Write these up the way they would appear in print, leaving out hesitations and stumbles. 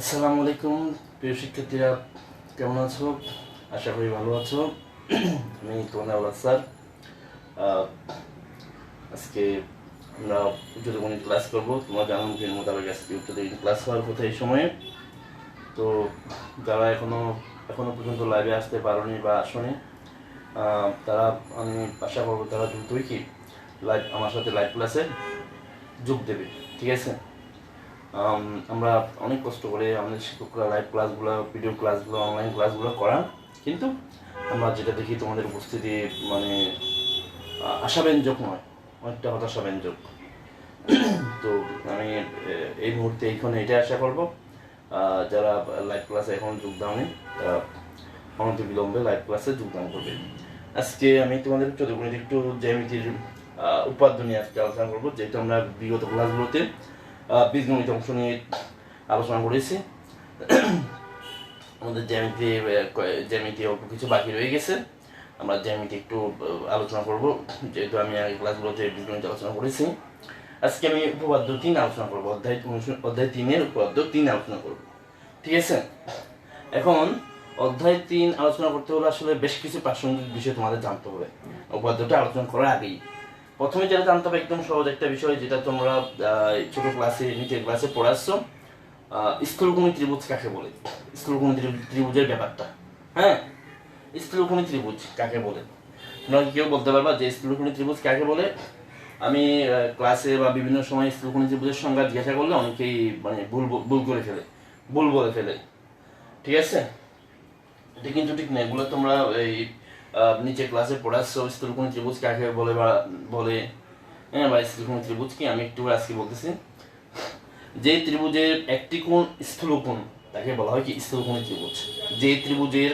আসসালামু আলাইকুম প্রিয় শিক্ষার্থীরা, কেমন আছো? আশা করি ভালো আছো। আমি তোমাদের আওলাদ স্যার। আজকে আমরা উচ্চতর গণিত ক্লাস করবো। তোমরা জানো যে মোতাবেক আজকে উচ্চতর ক্লাস হওয়ার কথা এই সময়ে। তো যারা এখনো পর্যন্ত লাইভে আসতে পারোনি বা আসোনি, তারা আমি আশা করবো তারা দ্রুতই কি আমার সাথে লাইভ ক্লাসে যোগ দেবে। ঠিক আছে? আমরা অনেক কষ্ট করে আমাদের শিক্ষকরা লাইভ ক্লাসগুলো, ভিডিও ক্লাসগুলো, অনলাইন ক্লাসগুলো করান, কিন্তু আমরা যেটা দেখি তোমাদের উপস্থিতি মানে আশাব্যঞ্জক নয়, অনেকটা হতাশাব্যঞ্জক। তো আমি এই মুহূর্তে এইখানে এটাই আশা করবো, যারা লাইভ ক্লাসে এখন যোগদান তারা অনতিবিলম্বে লাইভ ক্লাসে যোগদান করবে। আজকে আমি তোমাদের চতুর্গণিত একটু জ্যামিতির উপাদ্য নিয়ে আজকে আলোচনা করবো, যেহেতু আমরা বিগত ক্লাসগুলোতে বীজগণিত অংশ নিয়ে আলোচনা করেছি। আমাদের জ্যামিতি অল্প কিছু বাকি রয়ে গেছে। আমরা জ্যামিতি একটু আলোচনা করব, যেহেতু আমি আগে ক্লাসগুলোতে বীজগণিত আলোচনা করেছি। আজকে আমি উপপাদ্য 3 আলোচনা করবো, অধ্যায় 3-এর উপপাদ্য 3 আলোচনা করব। ঠিক আছে? এখন অধ্যায় 3 আলোচনা করতে হলে আসলে বেশ কিছু প্রাসঙ্গিক বিষয় তোমাদের জানতে হবে উপপাদ্যটা আলোচনা করার আগেই। প্রথমে যেটা জানতে হবে একদম সহজ একটা বিষয়, যেটা তোমরা ছোট ক্লাসে নিচের ক্লাসে পড়াচ্ছ, স্থূলকোণী ত্রিভুজ কাকে বলে, স্থূলকোণী ত্রিভুজের ব্যাপারটা। হ্যাঁ, স্থূলকোণী ত্রিভুজ কাকে বলে তোমরা কেউ বলতে পারবা যে স্থূলকোণী ত্রিভুজ কাকে বলে? আমি ক্লাসে বা বিভিন্ন সময় স্থূলকোণী ত্রিভুজের সংজ্ঞা জিজ্ঞাসা করলে অনেকেই মানে ভুল করে ফেলে, ভুল বলে ফেলে। ঠিক আছে? এটা কিন্তু ঠিক না। এগুলো তোমরা এই নিচে ক্লাসে পড়াচ্ছ স্থূলকোণী ত্রিভুজ কাকে বলে বা বলে, হ্যাঁ, বা স্থূলকোণী ত্রিভুজ কি আমি একটু আজকে বলতেছি। যে ত্রিভুজের একটি কোণ স্থূলকোণ তাকে বলা হয় কি স্থূলকোণী ত্রিভুজ। যে ত্রিভুজের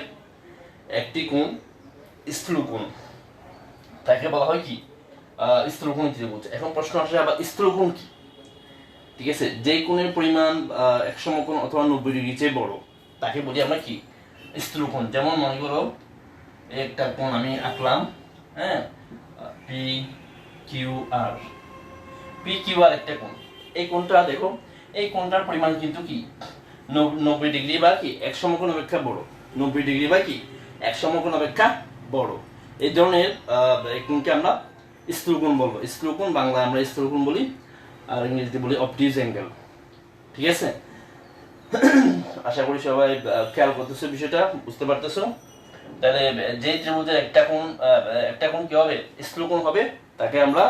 একটি কোণ স্থূলকোণ তাকে বলা হয় কি স্থূলকোণী ত্রিভুজ। এখন প্রশ্ন আসে আবার স্থূলকোণ কি? ঠিক আছে, যে কোণের পরিমাণ 1 সমকোণ অথবা 90 ডিগ্রি চেয়ে বড় তাকে বলি আমরা কি স্থূলকোণ। যেমন মনে করো একটা কোণ আমি আঁকলাম, হ্যাঁ, পি কিউ আর একটা কোণ। এই কোণটা দেখো, এই কোণটার পরিমাণ কিন্তু কি 90 ডিগ্রি বা কি 1 সমকোণ অপেক্ষা বড়। 90 ডিগ্রি বা কি 1 সমকোণ অপেক্ষা বড়। এই ধরনের কোণকে আমরা স্থূলকোণ বলবো। স্থূলকোণ বাংলায় আমরা স্থূলকোণ বলি, আর ইংরেজিতে বলি অবটিউজ অ্যাঙ্গেল। ঠিক আছে? আশা করি সবাই খেয়াল করতেছো, বিষয়টা বুঝতে পারতেছো। তাহলে যে ত্রিভুজের একটা কোণ কি হবে স্থূলকোণ হবে, তাকে আমরা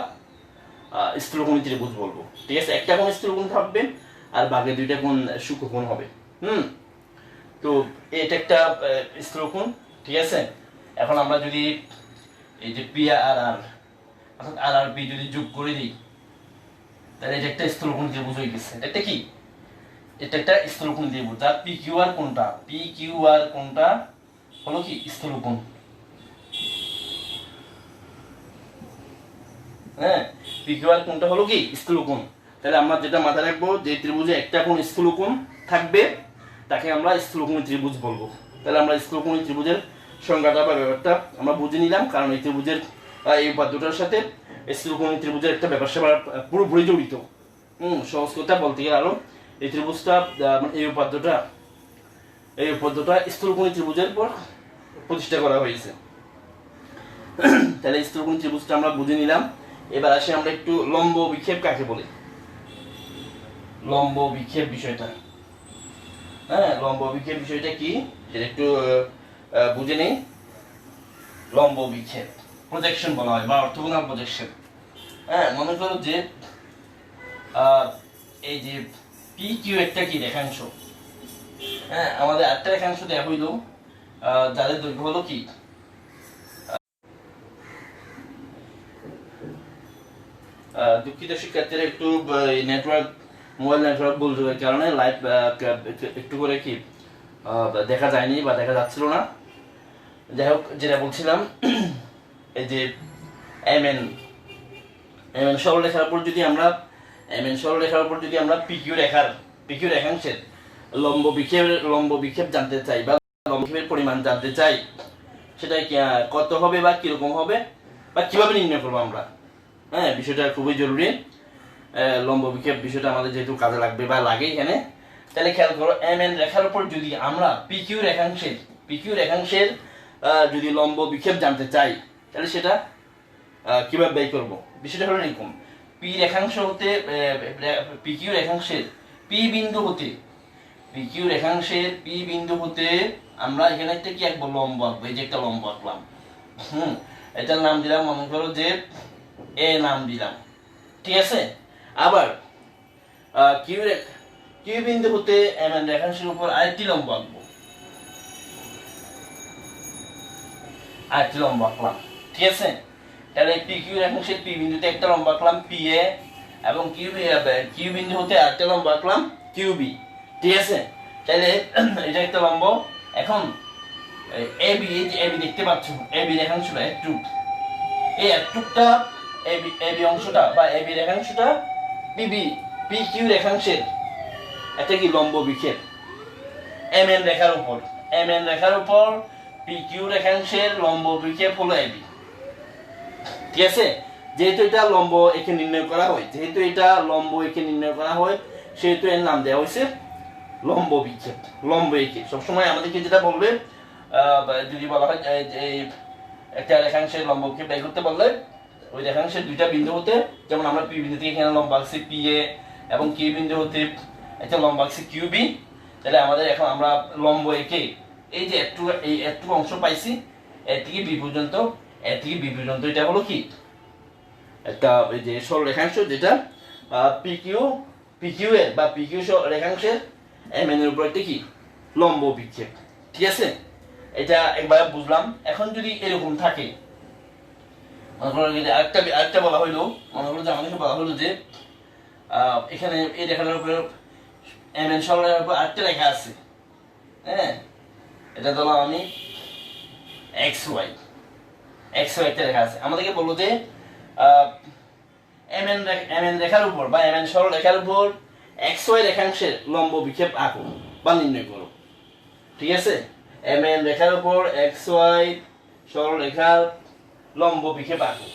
স্থূলকোণী ত্রিভুজ বলবো। ঠিক আছে? একটা কোণ স্থূলকোণ থাকবে আর বাকি দুইটা কোণ সূক্ষ্মকোণ হবে। তো এটা একটা স্থূলকোণ। ঠিক আছে? এখন আমরা যদি এই যে পি আর আর অর্থাৎ আর আর পি যদি যোগ করে দিই, তাহলে এটা একটা স্থূলকোণ ত্রিভুজ হয়ে গেছে। এটা কি? এটা একটা স্থূলকোণ ত্রিভুজ। আর পি কিউ আর কোণটা হলো কি স্থূলকোণ। হ্যাঁ, পি কিউ আর কোণটা হলো কি স্থূলকোণ। তাহলে আমরা যেটা মাথায় রাখবো, যে ত্রিভুজে একটা কোণ স্থূলকোণ থাকবে তাকে আমরা স্থূলকোণী ত্রিভুজ বলবো। তাহলে আমরা স্থূলকোণী ত্রিভুজের সংজ্ঞাটা বা ব্যাপারটা আমরা বুঝে নিলাম, কারণ এই ত্রিভুজের এই উপাদ্যটার সাথে স্থূলকোণী ত্রিভুজের একটা ব্যাপার স্যাপার পুরোপুরি জড়িত। সহজ কথা বলতে গেলে আরো এই ত্রিভুজটা এই উপাদ্যটা স্থূলকোণী ত্রিভুজের পর প্রতিষ্ঠা করা হয়েছে। তাহলে স্থূলকোণী ত্রিভুজটা আমরা বুঝে নিলাম। এবার আসি আমরা একটু লম্ব বিক্ষেপ কাকে বলে, লম্ব বিক্ষেপ বিষয়টা। হ্যাঁ, লম্ব বিক্ষেপ বিষয়টা কি সেটা একটু বুঝে নেই। লম্ব বিক্ষেপ প্রজেকশন বলা হয় বা অর্থগোনাল প্রজেকশন। হ্যাঁ, মনে করো যে এই যে পি কিউ একটা কি রেখাংশ, হ্যাঁ, আমাদের একটা রেখাংশ দেওয়া হইল যাদের দৈর্ঘ্য হলো কি দুঃখিত শিক্ষার্থীরা, একটু মোবাইল নেটওয়ার্ক বলতে কারণে লাইভ একটু করে কি দেখা যায়নি বা দেখা যাচ্ছিল না। যাই হোক, যেটা বলছিলাম, এই যে এম এন সরলরেখার উপর যদি আমরা পিকিউ রেখাংশের লম্ব বিক্ষেপ জানতে চাই বা লম্ব বিক্ষেপের পরিমাণ জানতে চাই, সেটা কত হবে বা কিরকম হবে বা কিভাবে নির্ণয় করবো আমরা। হ্যাঁ, বিষয়টা খুবই জরুরি। লম্ব বিক্ষেপ বিষয়টা আমাদের যেহেতু কাজে লাগবে বা লাগে এখানে, তাহলে খেয়াল করো এম এন রেখার উপর যদি আমরা পিকিউ রেখাংশের যদি লম্ব বিক্ষেপ জানতে চাই তাহলে সেটা কিভাবে বের করব? বিষয়টা হলো এরকম, পিকিউ রেখাংশের পি বিন্দু হতে আমরা এখানে একটা কি আঁকবো? লম্ব আঁকবো। এই যে একটা লম্ব আঁকলাম, এটার নাম দিলাম, মনে করো যে এ নাম দিলাম, ঠিক আছে। আবার কিউ বিন্দু হতে এম এন রেখাংশের উপর আরেকটি লম্ব আঁকবো, আঁকলাম, ঠিক আছে। তাহলে পি কিউ রেখাংশের পি বিন্দুতে একটা লম্ব আঁকলাম পি এ, এবং কিউ বিন্দু হতে আরেকটা লম্ব আঁকলাম কিউ বি, ঠিক আছে। তাহলে এটা একটা লম্ব। এখন এ বি, এই যে এ বি দেখতে পাচ্ছ, এ বি রেখাংশটা একটুক, এই একটুকটা এ বি অংশটা বা এ বি রেখাংশটা পি কিউ রেখাংশের একটা কি লম্ব বিক্ষেপ এম এন রেখার উপর পি কিউ রেখাংশের লম্ব বিক্ষেপ হলো এবি, ঠিক আছে। যেহেতু এটা লম্ব একে নির্ণয় করা হয়, সেহেতু এর নাম দেওয়া হয়েছে লম্ব বিক্ষেপ। লম্ব একে সবসময় আমাদেরকে যেটা বলবে, যদি বলা হয় একটা রেখাংশের লম্ব বিক্ষেপ বের করতে বললে ওই রেখাংশের দুইটা বিন্দু হতে, যেমন আমরা পি বিন্দু থেকে এখানে লম্ব আঁকছি পি এ, এবং কিউ বিন্দু হতে একটা লম্ব আঁকছি কিউ বি। তাহলে আমাদের এখন আমরা লম্ব একে এই যে একটু অংশ পাইছি, এর থেকে বি পর্যন্ত, এটা হলো কি একটা এই যে সরল রেখাংশ, যেটা পিকিউ এর বা পিকিউ রেখাংশের এম এন এর উপর একটা কি লম্ব বিক্ষেপ, ঠিক আছে। এটা একবার বুঝলাম। এখন যদি এরকম থাকে, আরেকটা বলা হইলো, মনে হলো যে আমাদেরকে বলা হলো যে এখানে এই রেখাটার উপরে এম এন সরলের উপর আরেকটা রেখা আছে, হ্যাঁ, এটা ধরলাম আমি এক্স ওয়াই একটা রেখা আছে। আমাদেরকে বললো যে এম এন রেখার উপর বা এম এন সরল রেখার উপর এক্স ওয়াই রেখাংশের লম্ব বিক্ষেপ আঁকো বা নির্ণয় করো, ঠিক আছে। এম এন রেখার উপর এক্স ওয়াই সরল রেখার লম্ব বিক্ষেপ আঁকো।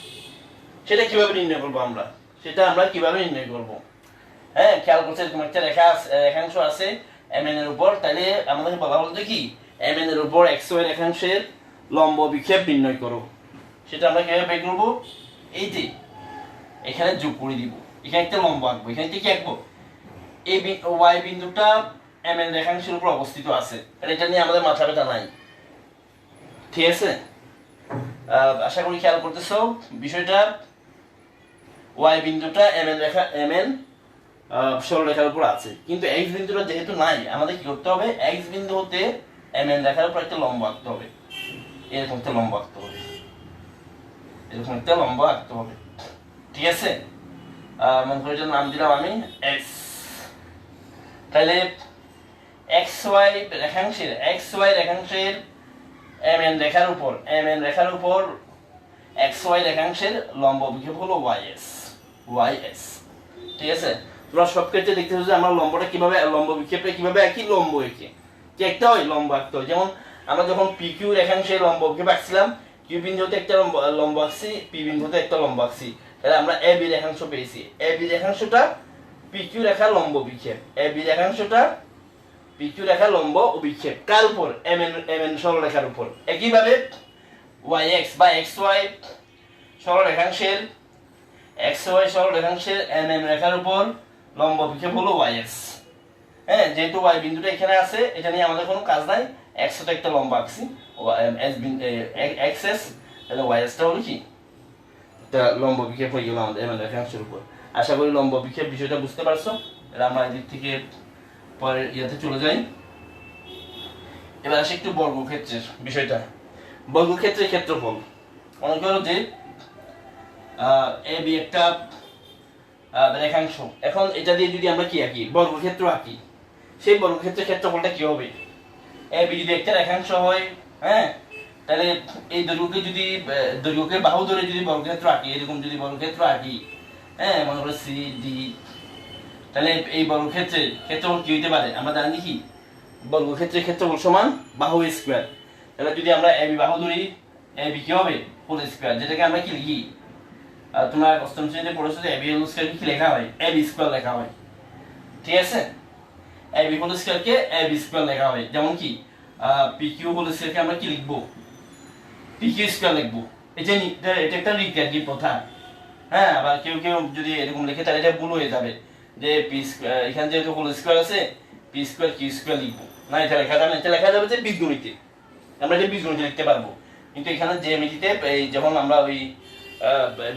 সেটা কিভাবে নির্ণয় করবো আমরা? হ্যাঁ, খেয়াল করছে এরকম একটা রেখাংশ আছে এম এন এর উপর, তাহলে আমাদের বলা হলো যে কি এম এন এর উপর এক্স ওয়াই রেখাংশের লম্ব বিক্ষেপ নির্ণয় করো। সেটা আমরা কিভাবে বের করবো? এই যে এখানে যোগ করে দিব, এখানে একটা লম্ব আঁকবো, এখানে কি আঁকবো? এই ওয়াই বিন্দুটা এম এন রেখাংশের উপর অবস্থিত আছে, এটা নিয়ে আমাদের মাথা ব্যথা নাই, ঠিক আছে। আশা করি খেয়াল করতেছো বিষয়টা। ওয়াই বিন্দুটা এম এন সরল রেখার উপর আছে, কিন্তু এক্স বিন্দুটা যেহেতু নাই, আমাদের কি করতে হবে? এক্স বিন্দু হতে এম এন রেখার উপর একটা লম্ব আঁকতে হবে, এরকম একটা লম্ব আঁকতে হবে, ঠিক আছে। মনে করি এটার নাম দিলাম আমি এক্স। তাহলে এক্স ওয়াই রেখাংশের এম এন রেখার উপর এক্স ওয়াই রেখাংশের লম্ব বিক্ষেপ হলো ওয়াই এস, ঠিক আছে। তোমরা সব ক্ষেত্রে দেখতেছো যে আমরা লম্ব বিক্ষেপটা কিভাবে আঁকি? লম্ব এঁকে কি একটা হয়, লম্ব আঁকতে হয়। যেমন আমরা যখন পি কিউ রেখাংশের লম্ব বিক্ষেপ আঁকছিলাম, কিউ বিন্দুতে একটা লম্ব আঁকছি, পি বিন্দুতে একটা লম্ব আঁকছি, তাহলে আমরা এ বি রেখাংশ পেয়েছি। এ বি রেখাংশটা পি কিউ রেখার লম্ব বিক্ষেপ, রেখার লম্ব ও বিক্ষেপ কার উপর? এম এন সরল রেখার উপর। একইভাবে ওয়াই এক্স বা এক্স ওয়াই সরল রেখাংশের এম এন রেখার উপর লম্ব বিক্ষেপ হলো ওয়াই এস। হ্যাঁ, যেহেতু ওয়াই বিন্দুটা এখানে আছে, এটা নিয়ে আমাদের কোনো কাজ নাই। এক্স তো একটা লম্ব আঁকছি, এক্স এস, তাহলে ওয়াই এসটা হলো কি একটা লম্ব বিক্ষেপ হয়ে গেল আমাদের এম এন রেখাংশের উপর। আশা করি লম্ব বিক্ষেপ বিষয়টা বুঝতে পারছো। আমরা এদিক থেকে পরে ইয়াতে চলে যাই। এবার আসি একটু বর্গক্ষেত্রের বিষয়টা। বর্গক্ষেত্রের ক্ষেত্রফল, মনে করো যে এ বি একটা রেখাংশ। এখন এটা দিয়ে যদি আমরা কি আঁকি? বর্গক্ষেত্র আঁকি। সেই বর্গক্ষেত্রের ক্ষেত্রফলটা কি হবে? এ বি যদি একটা রেখাংশ হয়, হ্যাঁ, তাহলে এই দৈর্ঘ্যকে বাহু ধরে যদি বর্গক্ষেত্র আঁকি, এরকম যদি বর্গক্ষেত্র আঁকি, হ্যাঁ, মনে করো সি ডি, তাহলে এই বর্গক্ষেত্রের ক্ষেত্রফল কি হইতে পারে? আমরা জানি কি বর্গক্ষেত্রের ক্ষেত্রফল সমান বাহু স্কয়ার। তাহলে যদি আমরা এবি বাহু ধরি, এবি কি হবে? হোল স্কয়ার, যেটাকে আমরা কি লিখি? তোমরা অষ্টম শ্রেণীতে পড়েছো যে এবি হোল স্কয়ার কি লেখা হয়? এবি স্কয়ার লেখা হয়, ঠিক আছে। এবি হোল স্কয়ারকে এবি স্কয়ার লেখা হয়। যেমন কি পিকিউ হোল স্কয়ারকে আমরা কি লিখবো, পিকিউ স্কয়ার লিখবো। এটা একটা রিকার্সিভ কথা। হ্যাঁ, আবার কেউ কেউ যদি এরকম লিখে তাহলে এটা ভুল হয়ে যাবে যে পি স্কয়ার, এখানে যেহেতু হোল স্কয়ার আছে পি স্কয়ার কিউ স্কয়ার লিখবো না, এটা লেখা যাবে না। এটা লেখা যাবে যে বীজগণিতে, আমরা এটা বীজগণিতে লিখতে পারবো। কিন্তু এখানে জ্যামিতিতে এই যখন আমরা ওই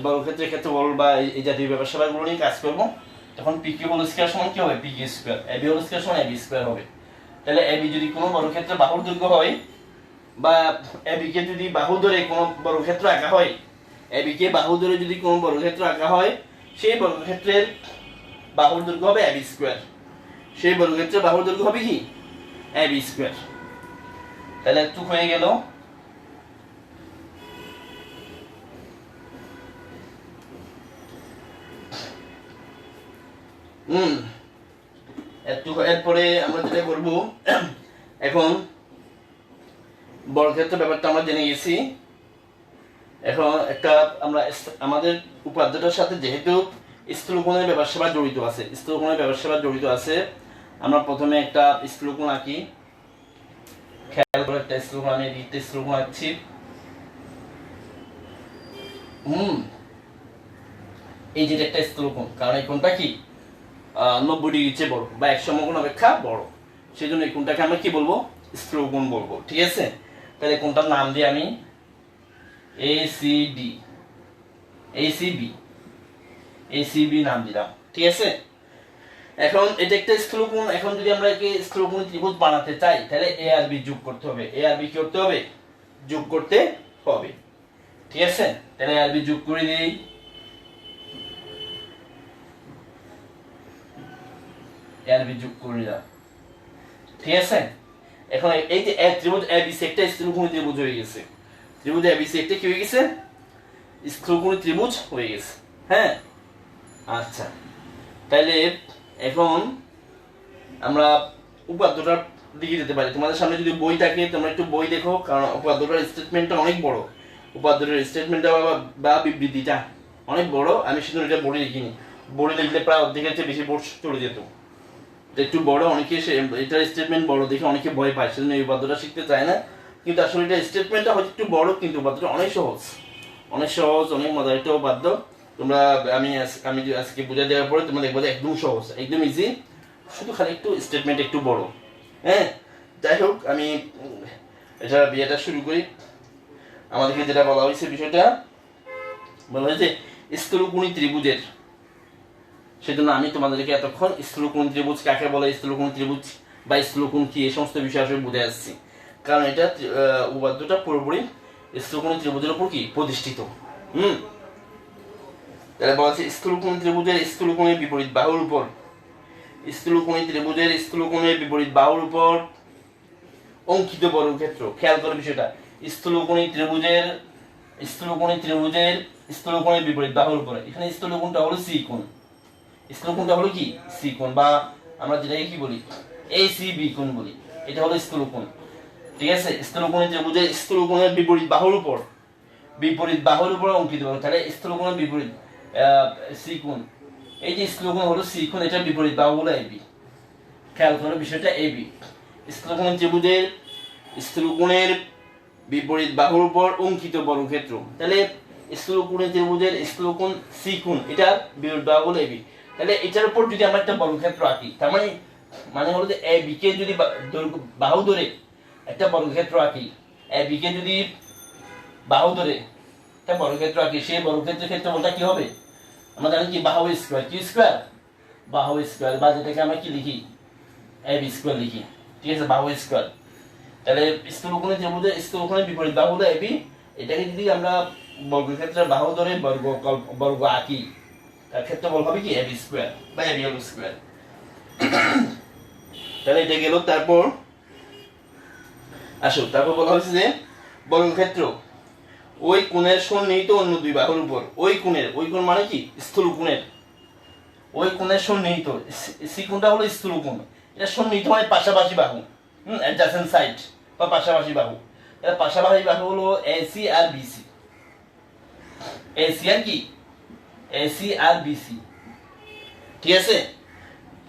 বর্গক্ষেত্রের ক্ষেত্রফল বা এই জাতীয় ব্যাপার স্যাপারগুলো নিয়ে কাজ করবো, তখন পি কিউ হোল স্কয়ার সমান কি হবে, P Q square. AB whole square সমান এবি স্কয়ার হবে। তাহলে এবি যদি কোনো বর্গক্ষেত্রের বাহুর দৈর্ঘ্য হয়, বা এবি কে যদি বাহু ধরে কোনো বর্গক্ষেত্র আঁকা হয়, এবি কে বাহু ধরে যদি কোনো বর্গক্ষেত্র আঁকা হয়, সেই বর্গক্ষেত্রের বাহুর দৈর্ঘ্য হবে এবি স্কয়ার। সেই বর্গক্ষেত্রের বাহুর দৈর্ঘ্য হবে কি, এবি স্কয়ার। তাহলে একটু হয়ে গেল। এরপরে আমরা যেটা করব, এখন বর্গক্ষেত্র ব্যাপারটা আমরা জেনে গেছি। এখন একটা আমরা আমাদের উপাদ্যটার সাথে যেহেতু স্থূলকোণের ব্যাপার স্যাপার জড়িত আছে, স্থূলকোণের ব্যাপার স্যাপার জড়িত আছে, আমরা প্রথমে একটা স্থূলকোণ আঁকি। খেয়াল করে একটা স্থূলকোণ, আমি একটা স্থূলকোণ আঁকছি। এই যে একটা স্থূলকোণ, কারণ এই কোণটা কি 90 ডিগ্রির চেয়ে বড় বা 100 সমকোণ অপেক্ষা বড়, সেই জন্য এই কোণটাকে আমরা কি বলবো, স্থূলকোণ বলবো। ঠিক আছে, তাহলে কোণটার নাম দিয়ে আমি এসিডি, এসিবি, এসিবি নাম দিলাম। ঠিক আছে, এখন এটা একটা স্থূলকোণ। এখন যদি আমরা একে স্থূলকোণ ত্রিভুজ বানাতে চাই, তাহলে এ আর বি যোগ করতে হবে। এ আর বি কি করতে হবে, যোগ করতে হবে। ঠিক আছে, তাহলে এ আর বি যোগ করে দিই। এ আর বি যোগ করে দিলাম। ঠিক আছে, এখন এই যে ত্রিভুজ এবিসি একটা স্থূলকোণ ত্রিভুজ হয়ে গেছে। ত্রিভুজ এবিসি একটা কি হয়ে গেছে, স্থূলকোণ ত্রিভুজ হয়ে গেছে। হ্যাঁ, আচ্ছা, তাহলে এখন আমরা উপাদ্যটার দিকে যেতে পারি। তোমাদের সামনে যদি বই থাকে তোমরা একটু বই দেখো, কারণ উপাদ্যটার স্টেটমেন্টটা অনেক বড়। উপাদ্যটার স্টেটমেন্টটা বা বিবৃতিটা অনেক বড়। আমি সেজন্য এটা বোর্ডে লিখিনি। বোর্ডে লিখলে প্রায় অর্ধেকের চেয়ে বেশি বোর্ড চলে যেত। একটু বড়, অনেকে এটার স্টেটমেন্ট বড় দেখে অনেকে ভয় পায়, সেজন্য এই উপাদ্যটা শিখতে চায় না। কিন্তু আসলে এটা স্টেটমেন্টটা হয়তো একটু বড়, কিন্তু উপাদ্যটা অনেক সহজ, অনেক সহজ, অনেক মজার একটা উপাদ্য। তোমরা আমি আজকে বুঝা দেওয়ার পরে তোমরা দেখবো একদম সহজ, একদম ইজি, শুধু খালি একটু স্টেটমেন্ট একটু বড়। হ্যাঁ, যাই হোক, আমি এটা বিয়েটা শুরু করি। আমাদেরকে যেটা বলা হয়েছে, বিষয়টা বলা হয়েছে স্থূলকোণী ত্রিভুজের, সেজন্য আমি তোমাদেরকে এতক্ষণ স্থূলকোণ ত্রিভুজ কাকে বলে, স্থূলকোণ ত্রিভুজ বা স্থূলকোণ কি, এই সমস্ত বিষয় আসলে বুঝে আসছি। কারণ এটা উপাদ্যটা পুরোপুরি স্থূলকোণ ত্রিভুজের উপর কি প্রতিষ্ঠিত। তাহলে বলা আছে স্থূলকোণ ত্রিভুজের স্থূলকোণের বিপরীত বাহুর উপর, স্থূলকোণী ত্রিভুজের স্থূলকোণের বিপরীত বাহুর উপর অঙ্কিত বর্গক্ষেত্র। খেয়াল করে বিষয়টা, স্থূলকোণী ত্রিভুজের স্থূলকোণের বিপরীত বাহুর উপর, এখানে স্থূলকোণটা হলো সি কোণ, স্থূলকোণটা হলো কি সি কোণ, বা আমরা যেটাকে কি বলি এসিবি কোণ বলি, এটা হলো স্থূলকোণ। ঠিক আছে, স্থূলকোণী ত্রিভুজের স্থূলকোণের বিপরীত বাহুর উপর অঙ্কিত। তাহলে স্থূলকোণের বিপরীত সি কোণ, এই যে স্থূলকোণ হলো সি কোণ, এটা বিপরীত বাহু হলো এবি। খেয়াল করো বিষয়টা, এবি স্থূলকোণ ত্রিভুজের স্থূলকোণের বিপরীত বাহুর উপর অঙ্কিত বর্গক্ষেত্র। তাহলে স্থূলকোণ ত্রিভুজের স্থূলকোণ সি কোণ, এটা বিপরীত বাহু হলো এবি। তাহলে এটার উপর যদি আমরা একটা বর্গক্ষেত্র আঁকি, তার মানে হলো যে এবি কে যদি বাহু ধরে একটা বর্গক্ষেত্র আঁকি, এবি কে যদি বাহু ধরে একটা বর্গক্ষেত্র আঁকি, সেই বর্গক্ষেত্রের ক্ষেত্রফলটা কি হবে, আমরা জানি কি বাহু স্কয়ার, কি স্কয়ার, বাহু স্কয়ার, বা যেটাকে আমরা কি লিখি এবি স্কয়ার লিখি। ঠিক আছে, বাহু স্কয়ার। তাহলে স্থূলকোণী ত্রিভুজের স্থূলকোণের বিপরীত বাহু হলো এবি, এটাকে যদি আমরা বর্গক্ষেত্রের বাহু ধরে বর্গ আঁকি, তার ক্ষেত্রফল হবে কি এবি স্কয়ার বা এবি হোল স্কয়ার। তাহলে এটা গেল। তারপর তারপর বলা হয়েছে যে বর্গক্ষেত্র ওই কোণের সন্নিহিত অন্য দুই বাহুর উপর, ওই কোণ মানে কি স্থূলকোণের, ওই কোণের সন্নিহিত, সি কোণটা হলো স্থূলকোণ, এটা সন্নিহিত মানে পাশাপাশি বাহু, অ্যাডজাসেন্ট সাইড বা পাশাপাশি বাহু। এটা পাশাপাশি বাহু হলো এসি আর বিসি, এসি আর কি, এসি আর বিসি। ঠিক আছে,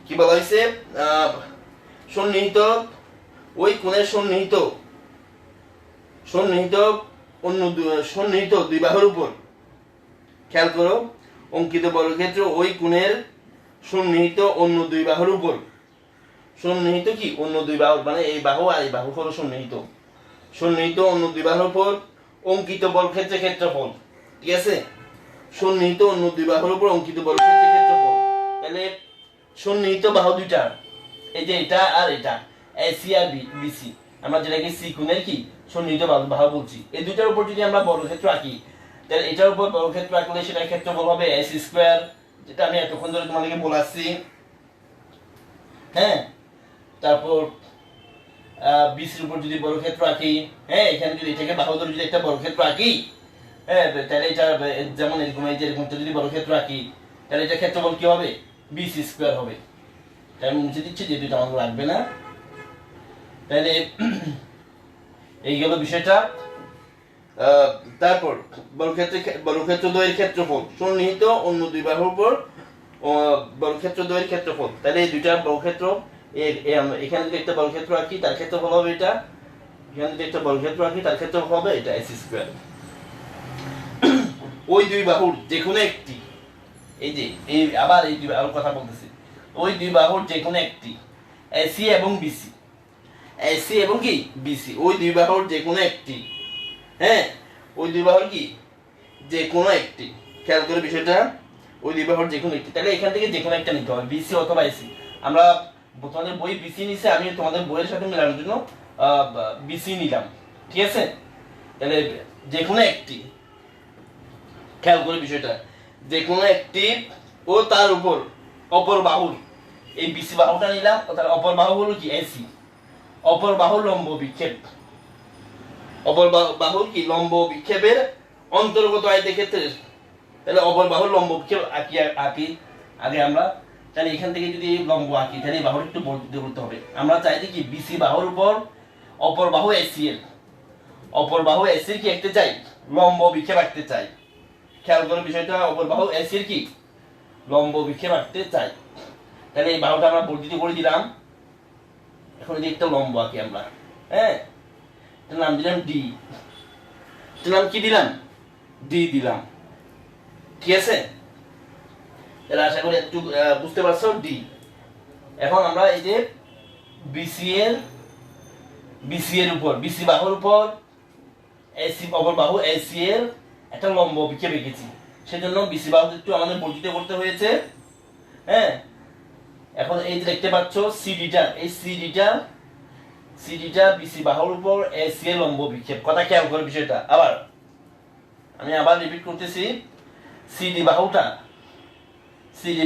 কি বলা হয়েছে, সন্নিহিত ওই কোণের সন্নিহিত সন্নিহিত দুই বাহুর উপর, খেয়াল করো, অঙ্কিত বর্গক্ষেত্র ওই কোণের সন্নিহিত অন্য দুই বাহুর উপর, সন্নিহিত কি অন্য দুই বাহু মানে এই বাহু আর এই বাহু হলো সন্নিহিত, সন্নিহিত অন্য দুই বাহুর উপর অঙ্কিত বর্গক্ষেত্রের ক্ষেত্রফল। ঠিক আছে, সন্নিহিত অন্য দুই বাহুর উপর অঙ্কিত বর্গক্ষেত্রের ক্ষেত্রফল। তাহলে সন্নিহিত বাহু দুইটা, এই যে এটা আর এটা, এসি আর বিসি, আমরা যেটাকে সি কোণের কি সন্নিহিত বাহু বলছি। এই দুইটার উপর যদি আমরা বর্গক্ষেত্র আঁকি, তাহলে এটার উপর বর্গক্ষেত্র আঁকলে সেটার ক্ষেত্রফল হবে এস স্কয়ার, যেটা আমি এতক্ষণ ধরে তোমাদেরকে বলাচ্ছি। হ্যাঁ, তারপর বিসির উপর যদি বর্গক্ষেত্র আঁকি, হ্যাঁ এখানে যদি এটাকে বাহু ধরে যদি একটা বর্গক্ষেত্র আঁকি, হ্যাঁ তাহলে এটা যেমন এরকম এই যে এরকমটা যদি বর্গক্ষেত্র আঁকি, তাহলে এটা ক্ষেত্রফল কি হবে বিসি স্কয়ার হবে। তাই আমি মুছে দিচ্ছি যেহেতু এটা আমাকে লাগবে না। তাহলে এই গেল বিষয়টা। তারপর বর্গক্ষেত্র দ্বয়ের ক্ষেত্রফল, সন্নিহিত অন্য দুই বাহুর উপর বর্গক্ষেত্র দ্বয়ের ক্ষেত্রফল। তাহলে এই দুইটা বর্গক্ষেত্র, এখানে যদি একটা বর্গক্ষেত্র আঁকি তার ক্ষেত্রফল হবে এটা, এখানে যদি একটা বর্গক্ষেত্র আঁকি তার ক্ষেত্রফল হবে এটা এস স্কয়ার। ওই দুই বাহুর যে কোনো একটি, এই যে এই আবার এই দুই বাহুর কথা বলতেছি, ওই দুই বাহুর যে কোনো একটি, এসি এবং বিসি, এসি এবং কি বিসি, ওই দুই বাহুর যে কোনো একটি, হ্যাঁ ওই দুই বাহুর কি যে কোনো একটি, খেয়াল করে বিষয়টা, ওই দুই বাহুর যে কোনো একটি। তাহলে এখান থেকে যে কোনো একটা নিতে হবে, বিসি অথবা এসি। আমরা তোমাদের বই বিসি নিছে, আমি তোমাদের বইয়ের সাথে মেলানোর জন্য বিসি নিলাম। ঠিক আছে, তাহলে যে কোনো একটি, খেয়াল করে বিষয়টা, যে কোনো একটি ও তার উপর অপর বাহুর, এই বিসি বাহুটা নিলাম, তার অপর বাহু হলো কি এসি, অপর বাহুর লম্ব বিক্ষেপ, অপর বাহুর কি লম্ব বিক্ষেপের অন্তর্গত আয়তক্ষেত্রের, তাহলে অপর বাহুর লম্ব বিক্ষেপ আঁকি আগে আমরা। তাহলে এখান থেকে যদি লম্ব আঁকি তাহলে এই বাহুর একটু বর্ধিত করতে হবে। আমরা চাইছি কি বিসি বাহুর উপর অপর বাহু এসি এর, অপর বাহু এসির কি আঁকতে চাই লম্ব বিক্ষেপ আঁকতে চাই। খেয়াল করে বিষয়টা, অপর বাহু এসির কি লম্ব বিক্ষেপ আঁকতে চাই। তাহলে এই বাহুটা আমরা বর্ধিত করে দিলাম। এখন যদি একটা লম্ব আঁকি আমরা, হ্যাঁ নাম দিলাম ডি, নাম কি দিলাম ডি দিলাম। ঠিক আছে, তাহলে আশা করি একটু বুঝতে পারছো ডি। এখন আমরা এই যে বিসি এর উপর, বিসি বাহুর উপর এসি অপর বাহু এসি এর একটা লম্ব বিক্ষেপ এঁকেছি, সেজন্য বিসি বাহু একটু আমাদের বর্ধিত করতে হয়েছে। হ্যাঁ, এখন এই যে দেখতে পাচ্ছ সিডিটা, এই সিডিটা বিসি বাহুর উপর এসি এর লম্ব বিক্ষেপ। কথা খেয়াল করে বিষয়টা, আমি আবার রিপিট করতেছি, সিডি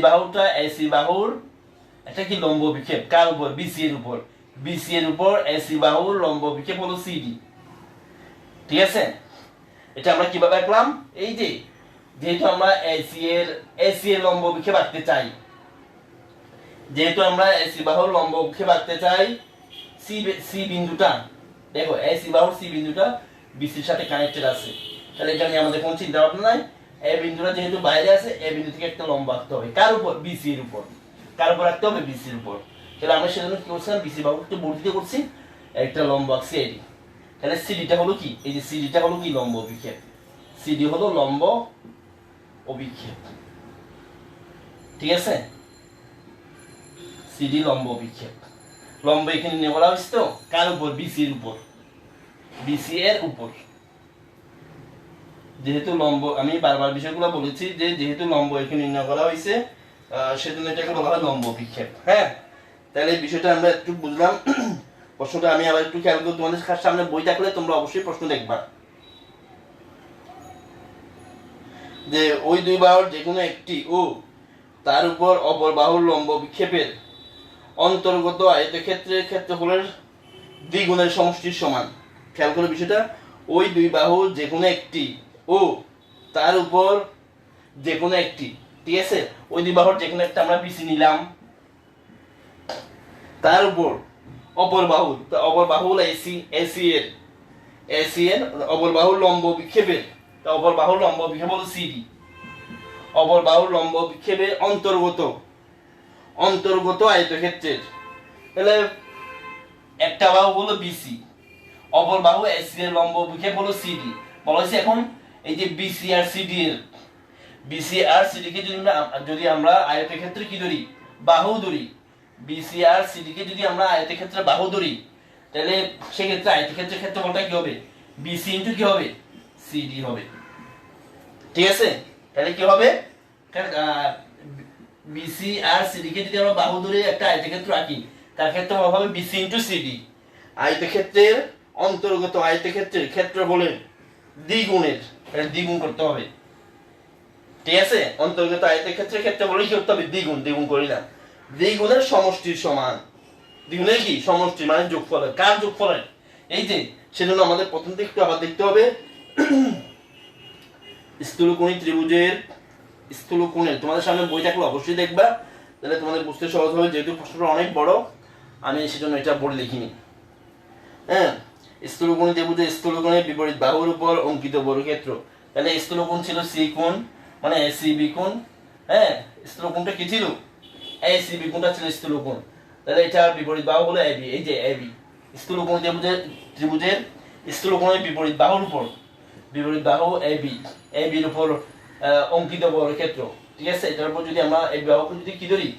বাহুটা এসি বাহুর একটা কি লম্ব বিক্ষেপ, কার উপর বিসি এর উপর এসি বাহুর লম্ব বিক্ষেপ হলো সিডি। ঠিক আছে, এটা আমরা কিভাবে আঁকলাম, এই যে যেহেতু আমরা এসি এর লম্ব বিক্ষেপ আঁকতে চাই, যেহেতু আমরা এসি বাহুর লম্ব বিক্ষেপ আঁকতে চাই, সি বিন্দুটা দেখো, এসি বাহুর সি বিন্দুটা বিসির সাথে কানেক্টেড আছে, তাহলে এটা নিয়ে আমাদের কোনো চিন্তা ভাবনা নাই। এ বিন্দুটা যেহেতু বাইরে আছে, এ বিন্দু থেকে একটা লম্ব আঁকতে হবে, কার উপর বিসি এর উপর, কার উপর আঁকতে হবে বিসির উপর। তাহলে আমরা সেজন্য কি করছিলাম, বিসি বাহু একটু বর্ধিত করছি, একটা লম্ব আঁকছি এটি। তাহলে সিডিটা হলো কি, এই যে সিডিটা হলো কি লম্ব অভিক্ষেপ, সিডি হলো লম্ব অভিক্ষেপ। ঠিক আছে, সিডি লম্ব অভিক্ষেপ, লম্ব এখানে নিয়ে বলা হয়েছে তো কার উপর বিসি এর উপর, বিসি এর উপর। যেহেতু লম্ব, আমি বারবার বিষয়গুলো বলেছি যে যেহেতু লম্ব এখানে নির্ণয় করা হয়েছে, সেজন্য এটাকে বলা হয় লম্ব অভিক্ষেপ। হ্যাঁ, তাহলে এই বিষয়টা আমরা একটু বুঝলাম। প্রশ্নটা আমি আবার একটু খেয়াল করি, তোমাদের সামনে বই থাকলে তোমরা অবশ্যই প্রশ্ন দেখবা, যে ওই দুই বাহুর যে কোনো একটি ও তার উপর অপর বাহুর লম্ব বিক্ষেপের অন্তর্গত আয়তক্ষেত্রের ক্ষেত্রফলের দ্বিগুণের সমষ্টির সমান। খেয়াল করে বিষয়টা, ওই দুই বাহুর যে কোনো একটি ও তার উপর যে কোনো একটি, ঠিক আছে, ওই দুই বাহুর যে কোনো একটা আমরা বিসি নিলাম, তার উপর অপর বাহু হলো এসি এর অপর বাহুর লম্ব বিক্ষেপের, অপর বাহুর লম্ব বিক্ষেপ হলো সিডি, অপর বাহুর লম্ব বিক্ষেপের অন্তর্গত আয়তক্ষেত্রের। তাহলে একটা বাহু হলো বিসি, অপর বাহু এসি এর লম্ব অভিক্ষেপ হলো সিডি। বলা হয়েছে এখন এই যে বিসি আর সিডি এর, বিসি আর সিডি কে যদি আমরা আয়তক্ষেত্রে কি ধরি, বাহু ধরি, বিসি আর সিডি কে যদি আমরা আয়তক্ষেত্রে বাহু ধরি, তাহলে সেক্ষেত্রে আয়তক্ষেত্রের ক্ষেত্রফলটা কি হবে, বিসি ইনটু কি হবে, সিডি হবে। ঠিক আছে, তাহলে কি হবে, বিসি আর সিডি কে যদি আমরা বাহু ধরে একটা আয়তক্ষেত্র আঁকি, তার ক্ষেত্রফল হবে বিসি ইনটু সিডি। আয়তক্ষেত্রের অন্তর্গত আয়তক্ষেত্রের ক্ষেত্রফলের দ্বিগুণের, দ্বিগুণ করতে হবে। ঠিক আছে, অন্তর্গত আয়তক্ষেত্রের ক্ষেত্রফল কি করতে হবে, দ্বিগুণ, দ্বিগুণ করি না, দ্বিগুণের সমষ্টির সমান। দ্বিগুণের কি সমষ্টি মানে যোগফলের, কার যোগফলের, এই যে, সেজন্য আমাদের প্রথম থেকে একটু আবার দেখতে হবে স্থূলকোণী ত্রিভুজের, স্থূলকোণের তোমাদের সামনে বই থাকলে অবশ্যই দেখবা, তাহলে তোমাদের বুঝতে সহজ হবে। যেহেতু প্রশ্নটা অনেক বড়, আমি সেজন্য এটা বোর্ডে লিখিনি। হ্যাঁ, স্থূলকোণী ত্রিভুজের স্থূলকোণের বিপরীত বাহুর উপর অঙ্কিত বর্গক্ষেত্র। তাহলে স্থূলকোণ ছিল সি কোণ, মানে এসিবি কোণ। হ্যাঁ, স্থূলকোণটা কি ছিল, এসিবি কোণটা ছিল স্থূলকোণ। তাহলে এটার বিপরীত বাহু হলো এবি, এই যে এবি। স্থূলকোণী ত্রিভুজের স্থূলকোণের বিপরীত বাহুর উপর, বিপরীত বাহু এবি, এবির উপর অঙ্কিত বর্গক্ষেত্র। ঠিক আছে, এটার উপর যদি আমরা এই বাহুকে যদি কি ধরি,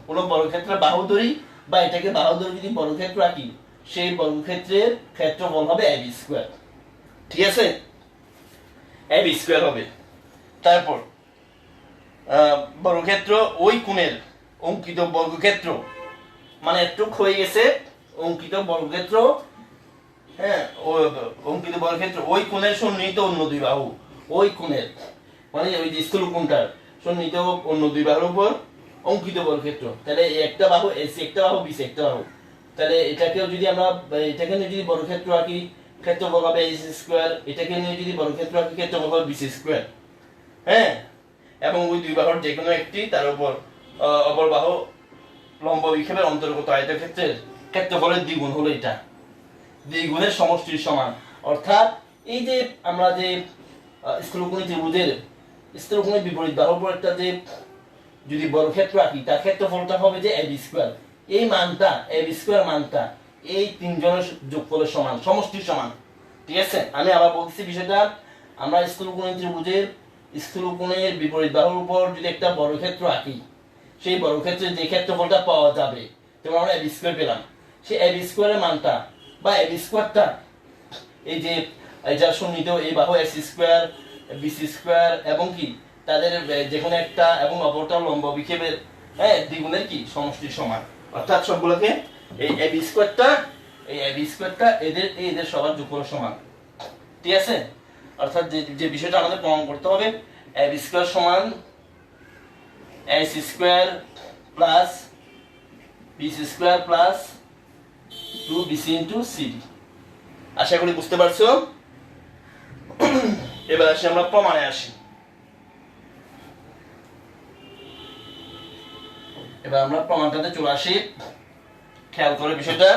কোনো বর্গক্ষেত্রের বাহু ধরি, বা এটাকে বাহু ধরে যদি বর্গক্ষেত্র আঁকি, সেই বর্গক্ষেত্রের ক্ষেত্রফল হবে এবি স্কয়ার। ঠিক আছে, এবি স্কয়ার হবে। তারপর বর্গক্ষেত্র ওই কোণের অঙ্কিত বর্গক্ষেত্র, মানে একটু হয়ে গেছে অঙ্কিত বর্গক্ষেত্র। হ্যাঁ, অঙ্কিত বর্গক্ষেত্র ওই কোণের সন্নিহিত অন্য দুই বাহু, ওই কোণের মানে ওই যে স্থূলকোণটার সন্নিহিত অন্য দুই বাহুর উপর অঙ্কিত বর্গক্ষেত্র। তাহলে একটা বাহু এসি, একটা বাহু বিসি, একটা বাহু। তাহলে এটাকেও যদি আমরা, এটাকে নিয়ে যদি বর্গক্ষেত্র আঁকি, ক্ষেত্রফল হবে এসি স্কয়ার। এটাকে নিয়ে যদি বর্গক্ষেত্র আঁকি, ক্ষেত্রফল হবে বিসি স্কয়ার। হ্যাঁ, এবং ওই দুই বাহুর যে কোনো একটি তার উপর অপর বাহু লম্ব বিক্ষেপের অন্তর্গত আয়তক্ষেত্রের ক্ষেত্রফলের দ্বিগুণ হলো এটা, দ্বিগুণের সমষ্টির সমান। অর্থাৎ এই যে আমরা যে স্থূলকোণী ত্রিভুজের স্থূলকোণের বিপরীত বাহুর উপর একটা যে যদি বর্গক্ষেত্র আঁকি, তার ক্ষেত্রফলটা হবে যে এবি স্কয়ার। এই মানটা, এবি স্কয়ার মানটা এই তিনজনের যোগফলের সমান, সমষ্টির সমান। ঠিক আছে, আমি আবার বলছি বিষয়টা, আমরা স্থূলকোণী ত্রিভুজের স্থূলকোণের বিপরীত বাহুর উপর যদি একটা বর্গক্ষেত্র আঁকি, সেই বর্গক্ষেত্রের যে ক্ষেত্রফলটা পাওয়া যাবে, যেমন আমরা এবি স্কয়ার পেলাম, সেই এবি স্কয়ারের মানটা বা এবি স্কয়ারটা, এই যে এটা সন্নিহিত এই বাহু এসি স্কয়ার, বিসি স্কয়ার এবং কি তাদের যে কোনো একটা এবং অপরটা লম্ব বিক্ষেপের দ্বিগুণের কি সমষ্টির সমান। অর্থাৎ সবগুলোকে এই এবি স্কয়ারটা, এই এবি স্কয়ারটা এদের সবার যোগফলের সমান। ঠিক আছে, অর্থাৎ যে বিষয়টা আমাদের প্রমাণ করতে হবে, এবি স্কয়ার সমান AC square plus BC square plus 2bc into CD. আশা করি বুঝতে পারছো। এবার আসি আমরা প্রমাণে আসি। এবার আমরা প্রমাণটাতে চলে আসি, খেয়াল করে বিষয়টা।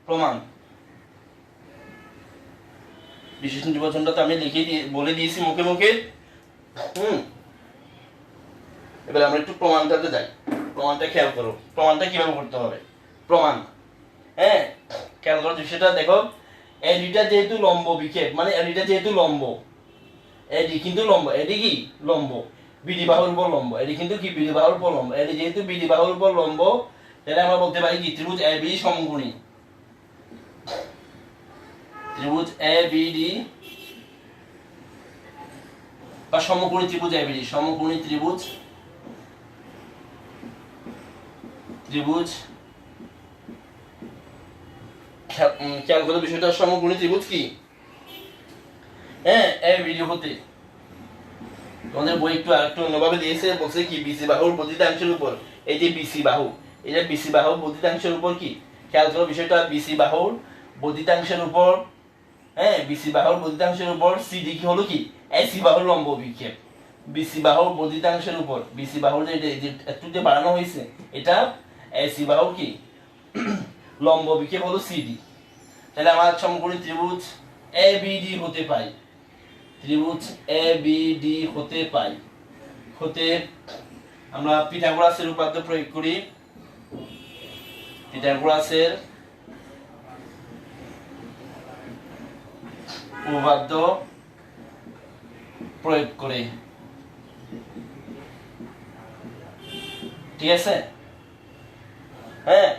প্রমাণ বিশেষ নির্বাচনটা তো আমি লিখে বলে দিয়েছি মুখে মুখে। এবার আমরা একটু প্রমাণটাতে যাই। প্রমাণটা খেয়াল করো, প্রমাণটা কিভাবে করতে হবে। প্রমাণ, হ্যাঁ, খেয়াল করো বিষয়টা দেখো। এডিটা যেহেতু লম্ব বিক্ষেপ, মানে এডিটা যেহেতু লম্ব, এডি কিন্তু লম্ব, এডি কি লম্ব, বিডি বাহুর উপর লম্ব, এডি কিন্তু কি বিডি বাহুর উপর লম্ব। এডি যেহেতু বিডি বাহুর উপর লম্ব, তাহলে আমরা বলতে পারি কি ত্রিভুজ এবি সমকোণী, ত্রিভুজ এবিডি বা সমকোণী ত্রিভুজ এবিডি, সমকোণী ত্রিভুজ, ত্রিভুজ খেয়াল করে বিষয়টা, সমকোণী ত্রিভুজ কি, হ্যাঁ, এবিডি হতে তোমাদের বই একটু আরেকটু অন্যভাবে দিয়েছে, বলছে কি বিসি বাহুর বর্ধিতাংশের উপর, এই যে বিসি বাহু, এই যে বিসি বাহুর বর্ধিতাংশের উপর কি, খেয়াল করো বিষয়টা, বিসি বাহুর বর্ধিতাংশের উপর, হ্যাঁ, বিসি বাহুর বর্ধিতাংশের উপর সিডি কি হলো কি এসি বাহুর লম্ব বিক্ষেপ। বিসি বাহুর বর্ধিতাংশের উপর, বিসি বাহুর যে একটু যে বাড়ানো হয়েছে, এটা এসি বাহুর কি লম্ব বিক্ষেপ হলো সিডি। তাহলে আমার সমকোণী ত্রিভুজ এবিডি হতে পাই, ত্রিভুজ এবিডি হতে পাই, হতে আমরা পিথাগোরাসের উপপাদ্য প্রয়োগ করি। পিথাগোরাসের উপপাদ্য প্রয়োগ করে, ঠিক আছে? হ্যাঁ,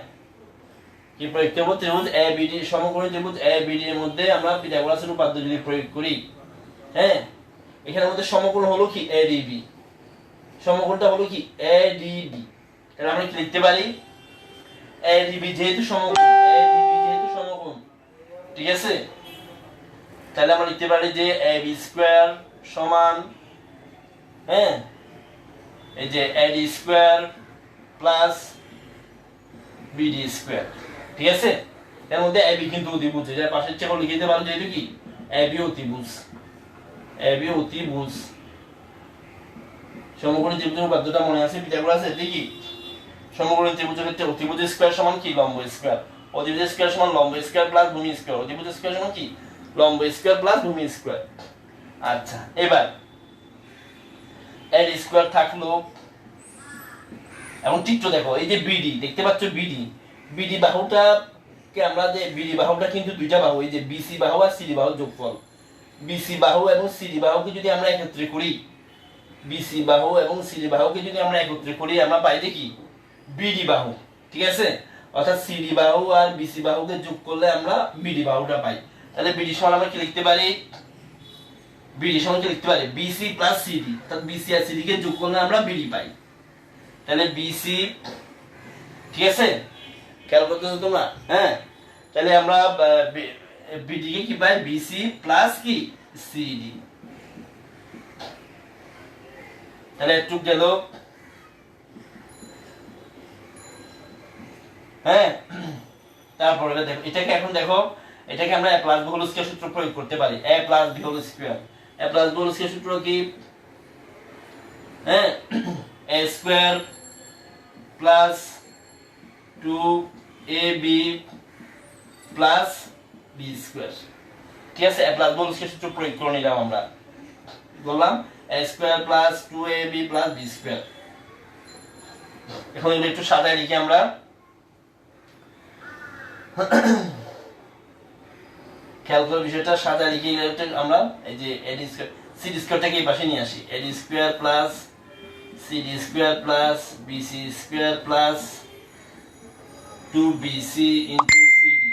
কি প্রয়োগ করব? ত্রিভুজ ABD, সমকোণী ত্রিভুজ ABD এর মধ্যে আমরা পিথাগোরাসের উপপাদ্য যদি প্রয়োগ করি, হ্যাঁ, এখানের মধ্যে সমকোণ হলো কি ADB, সমকোণটা হলো কি ADD। তাহলে আমরা কি লিখতে পারি? ADB যেহেতু সমকোণ, ঠিক আছে, তাহলে আমরা লিখতে পারি যে AB স্কয়ার সমান, হ্যাঁ, এই যে AD square plus BD square, ঠিক আছে? এর মধ্যে AB কিন্তু অতিভুজ, যার পাশের চেয়ে লিখে দিতে পারো যেহেতু কি AB অতিভুজ, AB অতিভুজ। সমকোণী ত্রিভুজের উপপাদ্যটা মনে আছে পিথাগোরাসের? দেখি, সমকোণী ত্রিভুজের ক্ষেত্রে অতিভুজ স্কয়ার সমান কি লম্ব স্কয়ার, অতিভুজ স্কয়ার সমান লম্ব স্কয়ার প্লাস ভূমি স্কয়ার, অতিভুজ স্কয়ার সমান কি লম্ব স্কয়ার প্লাস ভূমি স্কয়ার। আচ্ছা, এবার AD স্কয়ার থাকলো, এবং চিত্র দেখো, এই যে BD দেখতে পাচ্ছ, BD বাহুটা কে আমরা যে BD বাহুটা কিন্তু দুইটা বাহু, এই যে BC বাহু আর CD বাহু যোগফল। BC বাহু এবং CD বাহুকে যদি আমরা একত্রে করি, BC বাহু এবং CD বাহুকে যদি আমরা একত্রে করি, আমরা পাই দেখি BD বাহু, ঠিক আছে? অর্থাৎ CD বাহু আর BC বাহুকে যোগ করলে আমরা BD বাহুটা পাই। তাহলে BD সমান আমরা কি লিখতে পারি? BD সমান কি লিখতে পারি? BC প্লাস CD, অর্থাৎ BC আর CD কে যোগ করলে আমরা BD পাই। তাহলে BC, ঠিক আছে, খেয়াল করতেছো তোমরা? হ্যাঁ, তাহলে আমরা BD কে কি পাই? BC প্লাস কি CD। তাহলে একটু গেল, হ্যাঁ, তারপরে দেখো এটাকে, এখন দেখো এটাকে আমরা a plus b whole square সূত্র প্রয়োগ করতে পারি। a plus b whole square, a plus b whole square সূত্র কি? হ্যাঁ, a square plus 2ab plus b square, ঠিক আছে? a plus b whole square সূত্র প্রয়োগ করে নিলাম আমরা, বললাম a square plus 2ab plus b square. এখন একটু সাজায় লিখি আমরা, খেয়াল করে বিষয়টা সাজায় লিখে আমরা এই যে AD স্কয়ার CD স্কয়ারটাকে এই পাশে নিয়ে আসি, AD square plus CD square plus BC square plus 2BC into CD,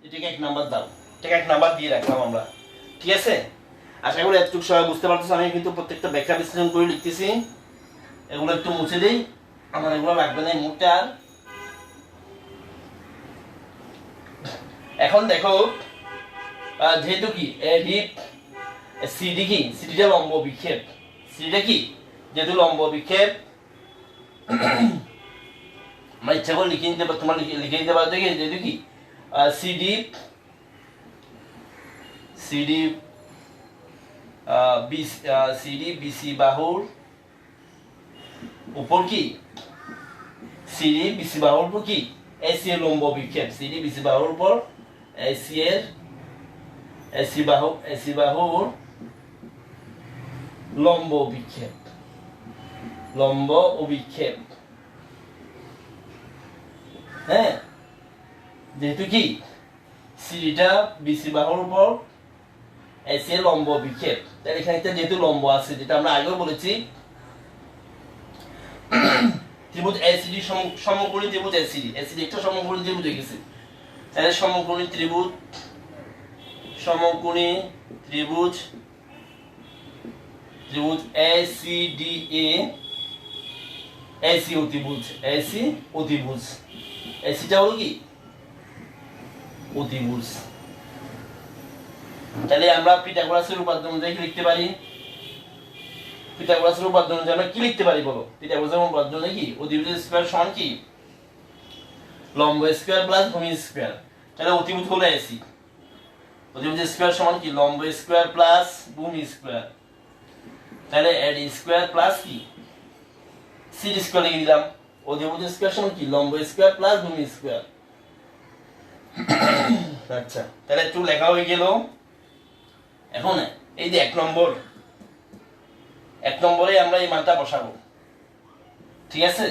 এটাকে এক নাম্বার দাও, এটাকে এক নাম্বার দিয়ে রাখলাম আমরা, ঠিক আছে? আশা করি এতটুকু সবাই বুঝতে পারতেছো। আমি কিন্তু প্রত্যেকটা ব্যাখ্যা বিশ্লেষণ করে লিখতেছি, এগুলো একটু মুছে দেই, আমার এগুলো লাগবে না এই মুহূর্তে আর। এখন দেখো, যেহেতু কি AD CD কি, সিডিটা লম্ব বিক্ষেপ, সিডিটা কি যেহেতু লম্ব বিক্ষেপ, আমরা ইচ্ছা করে লিখে নিতে পারো, তোমরা লিখে নিতে পারো দেখি, যেহেতু কি CD BC বাহুর উপর কি, CD BC বাহুর উপর কি AC এর লম্ব বিক্ষেপ, CD BC বাহুর উপর AC বাহুর লম্ব বিক্ষেপ, লম্ব অভিক্ষেপ, হ্যাঁ, যেহেতু কি সিডিটা BC বাহুর উপর AC এর লম্ব বিক্ষেপ, তাহলে এখানে যেহেতু লম্ব আছে, যেটা আমরা আগেও বলেছি, ত্রিভুজ ACD সমকোণী ত্রিভুজ ACD একটা সমকোণী ত্রিভুজ হয়ে গেছে। তাহলে সমকোণী ত্রিভুজ ACDA, AC অতিভুজ, ACটা হলো কি অতিভুজ। তাহলে আমরা পিথাগোরাসের উপপাদ্য অনুযায়ী কি লিখতে পারি? পিথাগোরাসের উপপাদ্য অনুযায়ী আমরা কি লিখতে পারি বলো? পিথাগোরাসের উপপাদ্য অনুযায়ী কি অতিভুজ স্কয়ার সমান কি লম্ব স্কয়ার প্লাস ভূমি স্কয়ার। তাহলে অতিভুজ হলো AC, অতিভুজ স্কয়ার সমান কি লম্ব স্কয়ার প্লাস ভূমি স্কয়ার। তাহলে AD স্কয়ার প্লাস কি CD স্কয়ার লিখে দিলাম, অতিভুজ স্কয়ার সমান কি লম্ব স্কয়ার প্লাস ভূমি স্কয়ার। আচ্ছা, তাহলে একটু লেখা হয়ে গেল। এখন এই যে এক নম্বরে আমরা এই মানটা বসাবো, ঠিক আছে?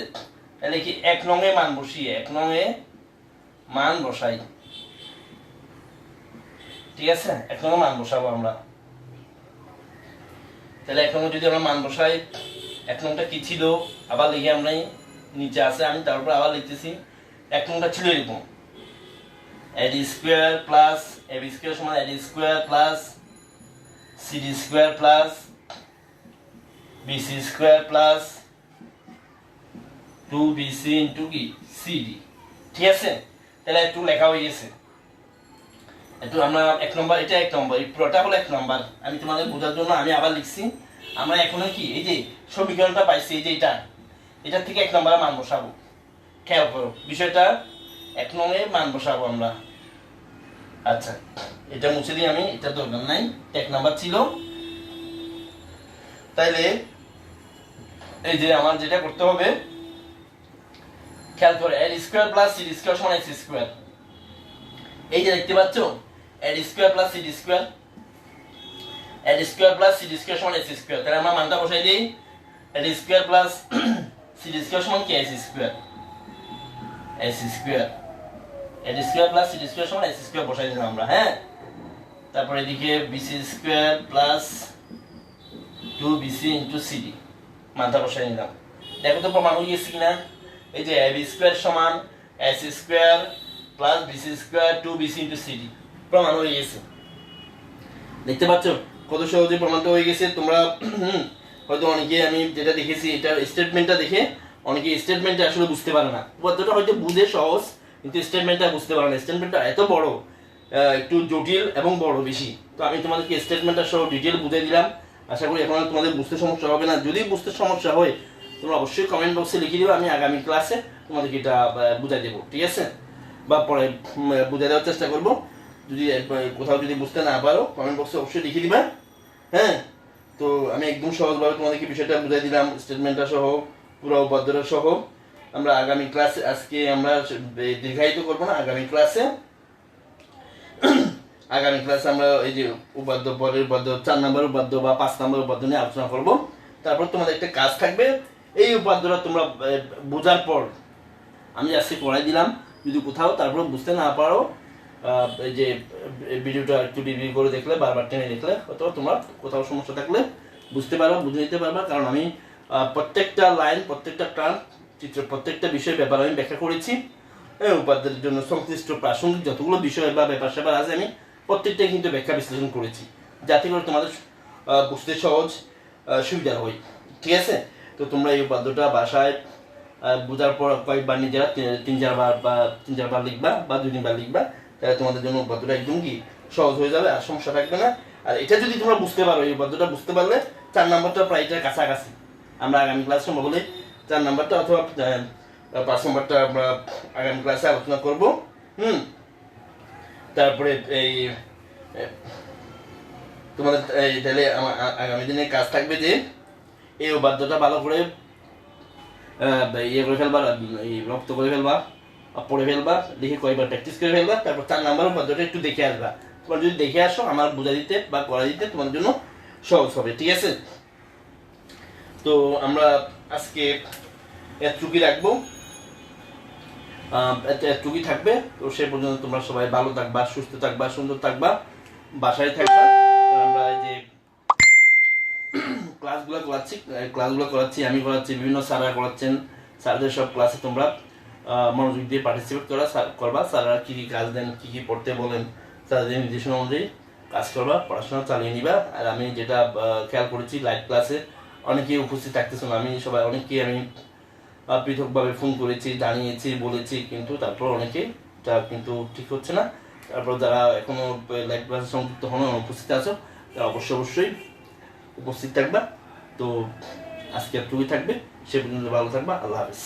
তাহলে কি 1 নং এ মান বসিয়ে 1 নং এ মান বসাই, ঠিক আছে? 1 নম্বর মান বসাবো আমরা। তাহলে 1 নম্বর যদি আমরা মান বসাই, 1 নম্বরটা কি ছিল আবার লিখে আমরা নিচে আছে, আমি তারপর আবার লিখতেছি। 1 নম্বরটা ছিল এরকম, ad square plus ab square সমান ad square plus cd square plus bc square plus 2bc into কি cd, ঠিক আছে? তাহলে একটু লেখা হয়ে গেছে। একটু আমরা 1 নম্বর, এটা 1 নম্বর, এই পুরোটা হলো 1 নম্বর। আমি তোমাদের বোঝার জন্য আমি আবার লিখছি। আমরা এখনো কি এই যে সমীকরণটা পাইছি, এই যে এটা থেকে 1 নম্বরে মান বসাবো। খেয়াল করো বিষয়টা, 1 নম্বরে মান বসাবো আমরা। আচ্ছা, এটা মুছে দিই আমি, এটা দরকার নাই, 1 নম্বর ছিল। তাইলে এই যে আমার যেটা করতে হবে, খেয়াল করো, ad square plus cd square সমান x স্কয়ার। এই যে দেখতে পাচ্ছ, ad square plus cd square, ad square plus cd square সমান x স্কয়ার। তাহলে আমরা মানটা বসাই দেই, ad square plus cd square সমান কি x square, x square. ad square plus cd square সমান x স্কয়ার বসাই দিলাম আমরা, হ্যাঁ। তারপর এদিকে bc square plus 2bc into cd মানটা বসাই নিলাম। দেখো তো প্রমাণ হয়ে গেছে কিনা? এই যে ab স্কয়ার সমান s square plus bc square 2bc into cd প্রমাণ হয়ে গেছে। দেখতে পাচ্ছ কত সহজে প্রমাণটা হয়ে গেছে। তোমরা হয়তো অনেকে, আমি যেটা দেখেছি, এটা স্টেটমেন্টটা দেখে অনেকে স্টেটমেন্টটা আসলে বুঝতে পারে না। পদ্ধতিটা হয়তো বুঝে সহজ, কিন্তু স্টেটমেন্টটা বুঝতে পারে না। স্টেটমেন্টটা এত বড়, একটু জটিল এবং বড় বেশি। তো আমি তোমাদেরকে স্টেটমেন্টটা সহ ডিটেল বুঝিয়ে দিলাম। আশা করি এখন তোমাদের বুঝতে সমস্যা হবে না। যদি বুঝতে সমস্যা হয় তোমরা অবশ্যই কমেন্ট বক্সে লিখে দিও, আমি আগামী ক্লাসে তোমাদেরকে এটা বুঝাই দেবো, ঠিক আছে? বা পরে বুঝাই দেওয়ার চেষ্টা করবো। যদি কোথাও যদি বুঝতে না পারো কমেন্ট বক্সে অবশ্যই লিখে দিবা, হ্যাঁ। তো আমি একদম সহজভাবে তোমাদেরকে বিষয়টা বুঝাই দিলাম, স্টেটমেন্টটা সহ, পুরো উপপাদ্যটা সহ। আমরা আগামী ক্লাসে, আজকে আমরা দীর্ঘায়িত করবো না, আগামী ক্লাসে আমরা এই যে উপাদ্য, পরের উপাদ্য, 4 নম্বর উপাদ্য বা 5 নম্বর উপাদ্য নিয়ে আলোচনা করবো। তারপর তোমাদের একটা কাজ থাকবে, এই উপাদ্যটা তোমরা বোঝার পর আমি আজকে করাই দিলাম, যদি কোথাও তারপর বুঝতে না পারো, এই যে ভিডিওটা একটু রিভিউ করে দেখলে, বারবার টেনে দেখলে হয়তো তোমরা কোথাও সমস্যা থাকলে বুঝতে পারবা, বুঝে নিতে পারবা। কারণ আমি প্রত্যেকটা লাইন, প্রত্যেকটা টার্ম, চিত্র, প্রত্যেকটা বিষয় ব্যাপার আমি ব্যাখ্যা করেছি। উপাদ্যের জন্য সংশ্লিষ্ট প্রাসঙ্গিক যতগুলো বিষয় বা ব্যাপার স্যাপার আছে, আমি প্রত্যেকটাই কিন্তু ব্যাখ্যা বিশ্লেষণ করেছি, যাতে করে তোমাদের বুঝতে সহজ, সুবিধা হয়, ঠিক আছে? তো তোমরা এই উপাদ্যটা বাসায় বোঝার পর কয়েকবার নিজেরা 3-4 বার লিখবা বা 2-3 বার লিখবা, তাহলে তোমাদের জন্য উপাদ্যটা একদম কি সহজ হয়ে যাবে, আর সমস্যা থাকবে না। আর এটা যদি তোমরা বুঝতে পারো, এই উপাদ্যটা বুঝতে পারলে 4 নম্বরটা প্রায় এটার কাছাকাছি। আমরা আগামী ক্লাসে সম্ভব হলে 4 নম্বরটা অথবা 5 নম্বরটা আমরা আগামী ক্লাসে আলোচনা করব। তারপরে এই তোমাদের তাহলে আগামী দিনে কাজ থাকবে যে এই উপাদ্যটা ভালো করে ইয়ে করে ফেলবা, রপ্ত করে ফেলবা, পড়ে ফেলবা, দেখে কয়েকবার প্র্যাকটিস করে ফেলবা। তারপর 4 নম্বর উপাদ্যটা একটু দেখে আসবা। তোমার যদি দেখে আসো, আমার বোঝা দিতে বা করা দিতে তোমার জন্য সহজ হবে, ঠিক আছে? তো আমরা আজকে এতটুকুই রাখবো, এতটুকুই থাকবে। তো সে পর্যন্ত তোমরা সবাই ভালো থাকবা, সুস্থ থাকবা, সুন্দর থাকবা, বাসায় থাকবা। আমরা এই যে ক্লাসগুলো করাচ্ছি, আমি করাচ্ছি, বিভিন্ন স্যাররা করাচ্ছেন। স্যারদের সব ক্লাসে তোমরা মনোযোগ দিয়ে পার্টিসিপেট করবা। স্যাররা কী কী কাজ দেন, কী কী পড়তে বলেন, স্যারদের নির্দেশনা অনুযায়ী কাজ করবা, পড়াশোনা চালিয়ে নিবা। আর আমি যেটা খেয়াল করেছি, লাইভ ক্লাসে অনেকেই উপস্থিত থাকতেছে না। আমি অনেকেই আমি পৃথকভাবে ফোন করেছি, জানিয়েছি, বলেছি, কিন্তু তারপর অনেকে এটা কিন্তু ঠিক হচ্ছে না। তারপর যারা এখনো লাইভ ক্লাসে সংযুক্ত হন, উপস্থিত আছো, তারা অবশ্যই উপস্থিত থাকবা। তো আজকে এতটুকুই থাকবে, সে পর্যন্ত ভালো থাকবা। আল্লাহ হাফেজ।